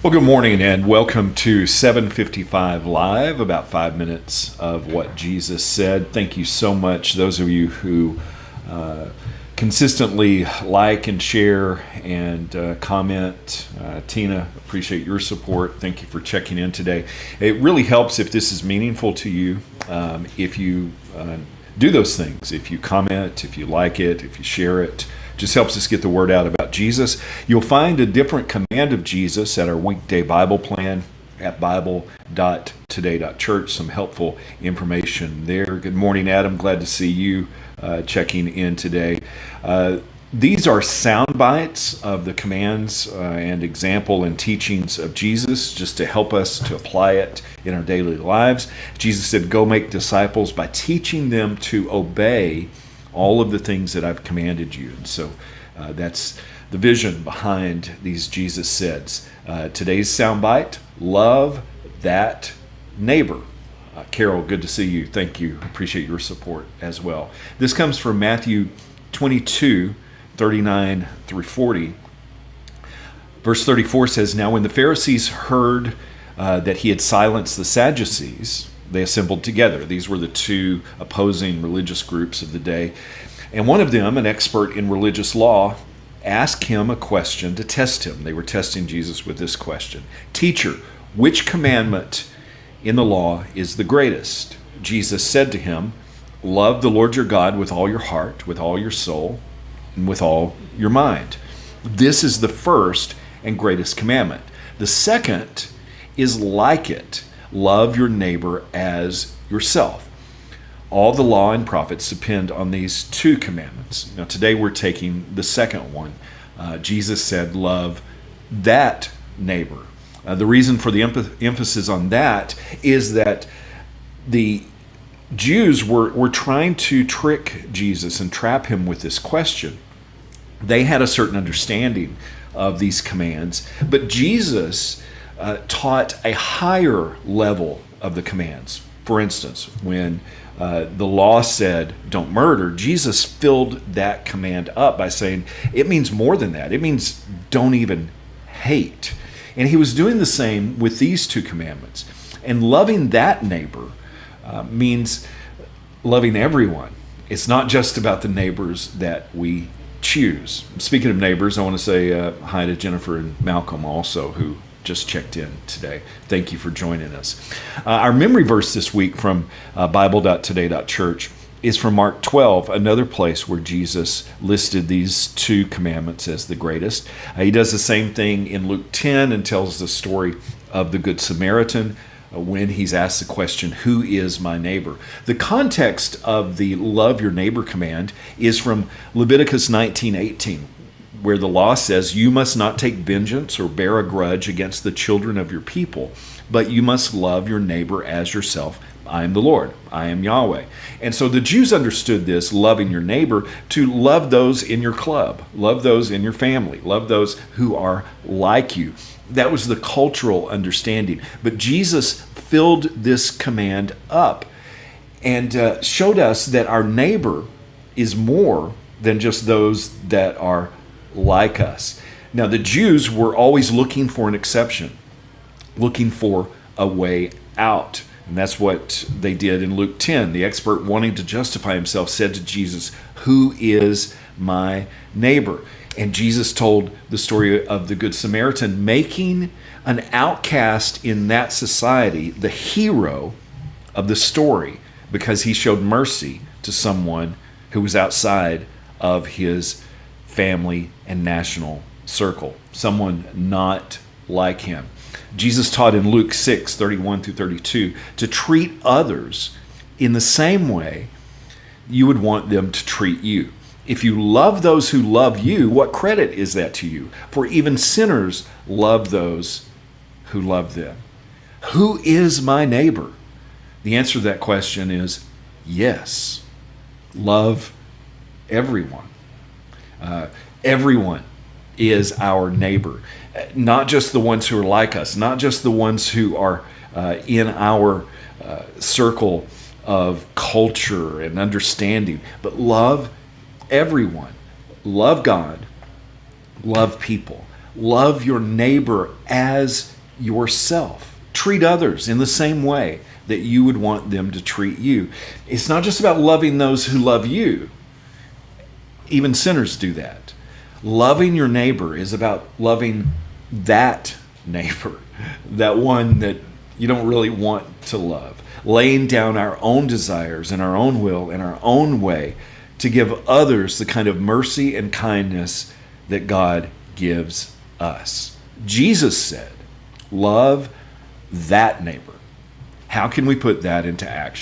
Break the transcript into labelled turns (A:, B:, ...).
A: Well, good morning and welcome to 755 Live, about 5 minutes of what Jesus said. Thank you so much, those of you who consistently like and share and comment. Tina, appreciate your support. Thank you for checking in today. It really helps if this is meaningful to you, if you do those things, if you comment, if you like it, if you share it. Just helps us get the word out about Jesus. You'll find a different command of Jesus at our weekday Bible plan at bible.today.church. Some helpful information there. Good morning, Adam. Glad to see you checking in today. These are sound bites of the commands and example and teachings of Jesus, just to help us to apply it in our daily lives. Jesus said, "Go make disciples by teaching them to obey all of the things that I've commanded you." And so that's the vision behind these Jesus says. Today's soundbite: love that neighbor. Carol, good to see you. Thank you. Appreciate your support as well. This comes from Matthew 22:39 through 40. Verse 34 says, "Now when the Pharisees heard that he had silenced the Sadducees, they assembled together." These were the two opposing religious groups of the day. "And one of them, an expert in religious law, asked him a question to test him." They were testing Jesus with this question: "Teacher, which commandment in the law is the greatest?" Jesus said to him, "Love the Lord your God with all your heart, with all your soul, and with all your mind. This is the first and greatest commandment. The second is like it: love your neighbor as yourself. All the law and prophets depend on these two commandments." Now, today we're taking the second one. Jesus said, "Love that neighbor." The reason for the emphasis on that is that the Jews were trying to trick Jesus and trap him with this question. They had a certain understanding of these commands, but Jesus taught a higher level of the commands. For instance, when the law said, "Don't murder," Jesus filled that command up by saying, it means more than that. It means don't even hate. And he was doing the same with these two commandments. And loving that neighbor means loving everyone. It's not just about the neighbors that we choose. Speaking of neighbors, I want to say hi to Jennifer and Malcolm also, who just checked in today. Thank you for joining us. Our memory verse this week from bible.today.church is from Mark 12, another place where Jesus listed these two commandments as the greatest. He does the same thing in Luke 10 and tells the story of the Good Samaritan when he's asked the question, "Who is my neighbor?" The context of the love your neighbor command is from Leviticus 19:18. Where the law says, "You must not take vengeance or bear a grudge against the children of your people, but you must love your neighbor as yourself. I am the Lord. I am Yahweh." And so the Jews understood this, loving your neighbor, to love those in your club, love those in your family, love those who are like you. That was the cultural understanding. But Jesus filled this command up and showed us that our neighbor is more than just those that are like us. Now, the Jews were always looking for an exception, looking for a way out. And that's what they did in Luke 10. The expert, wanting to justify himself, said to Jesus, "Who is my neighbor?" And Jesus told the story of the Good Samaritan, making an outcast in that society the hero of the story, because he showed mercy to someone who was outside of his family and national circle, someone not like him. Jesus taught in Luke 6:31 through 32 to treat others in the same way you would want them to treat you. "If you love those who love you, what credit is that to you? For even sinners love those who love them." Who is my neighbor? The answer to that question is yes. Love everyone. Everyone is our neighbor, not just the ones who are like us, not just the ones who are in our circle of culture and understanding, but love everyone. Love God, love people, Love your neighbor as yourself. Treat others in the same way that you would want them to treat you. It's not just about loving those who love you. Even sinners do that. Loving your neighbor is about loving that neighbor, that one that you don't really want to love. Laying down our own desires and our own will and our own way to give others the kind of mercy and kindness that God gives us. Jesus said, love that neighbor. How can we put that into action?